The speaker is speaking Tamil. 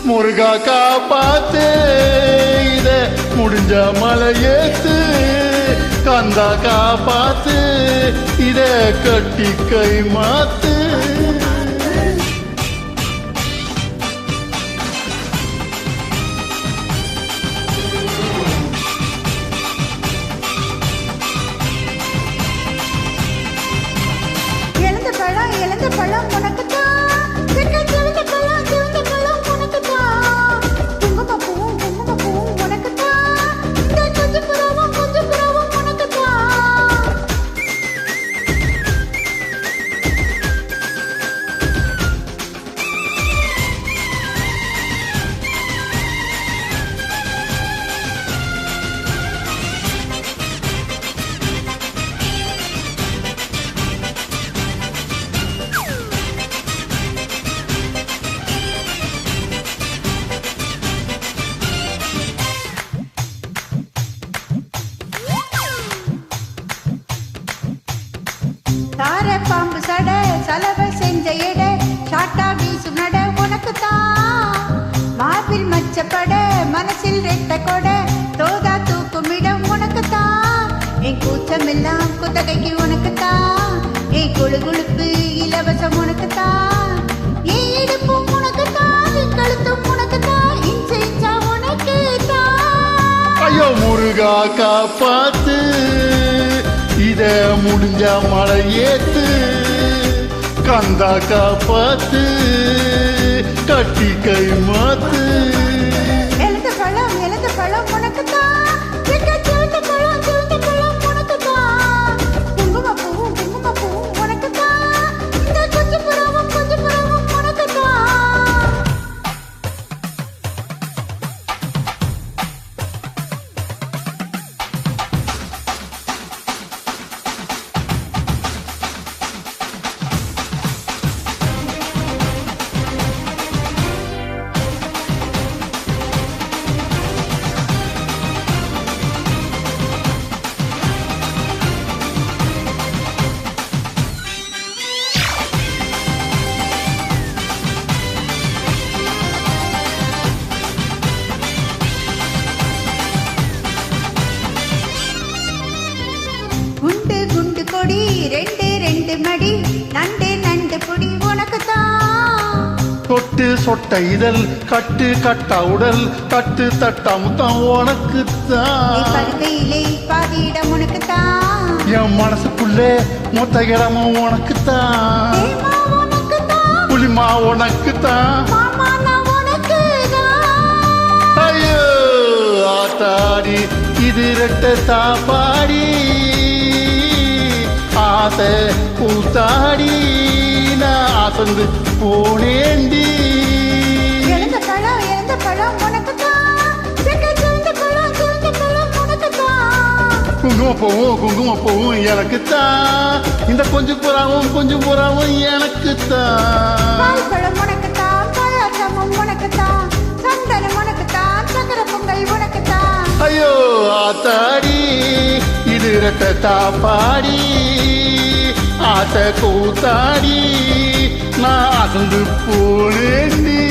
முருகா காப்பாத்து இத முடிஞ்ச மலையேத்து கந்தா காப்பாத்து இத கட்டி கை மாத்து இழந்த பழம் உனக்குத்தான், சிவந்த பழம் உனக்குத்தான், குங்குமப்பூவும் உனக்குத்தான், இந்த கொஞ்சம் புறாவும் உனக்குத்தான். தார பாம்பு சட சலவ செஞ்ச எட சாட்டா வீசும் நட உனக்குத்தான், மார்பில் மச்சப்பட மனசில் ரெட்ட கொட தோதா தூக்குமிடம் உனக்குத்தான், என் கூச்சமெல்லாம் குத்தகைக்கு உனக்குத்தான், என் குழுகுழுப்பு இலவசம் உனக்குத்தான், என் இடுப்பும் உனக்குத்தான், என் கழுத்தும் உனக்குத்தான், இஞ்சா உனக்குத்தான். ஐயோ முருகா காப்பாத்து இத முடிஞ்ச மழை ஏத்து கந்தா காப்பாத்து கட்டி கை மாத்து இழந்த பழம் உனக்குத்தான், சிவந்த பழம் உனக்குத்தான், குங்குமப்பூவும் உனக்குத்தான், இந்த கொஞ்சம் புறாவும் உனக்குத்தான். குண்டு கொடி ரெண்டு மடி நண்டு புடி உனக்குத்தான், தொட்டு சொட்ட இதழ் கட்டு கட்டா உடல் தட்டு தட்டா முத்தம் உனக்குத்தான், படுக்கையிலே பாதியிடம் உனக்குத்தான், என் மனசுக்குள்ளே மொத்த இடமும் உனக்குத்தான், தேமா உனக்குத்தான், புளிமா உனக்குத்தான், மாமா நான் உனக்குதான். ஐயோ ஆத்தாடி இது ரெட்ட தாப்பாடி ஆசை கூத்தாடி நான் அசந்து போனேண்டி. இழந்த பழம் உனக்குத்தான், சிவந்த பழம் உனக்குத்தான், குங்குமப்பூவும் எனக்குத்தான், இந்த கொஞ்சம் புறாவும் எனக்குத்தான், பால் பழம் உனக்குத்தான், பாயாசமும் உனக்குத்தான், சந்தனம் உனக்குத்தான், சக்கர பொங்கல் உனக்குத்தான். ஐயோ ஆத்தாடி இது ரெட்ட தாப்பாடி ஆசை கூத்தாடி நான் அசந்து போனேண்டி.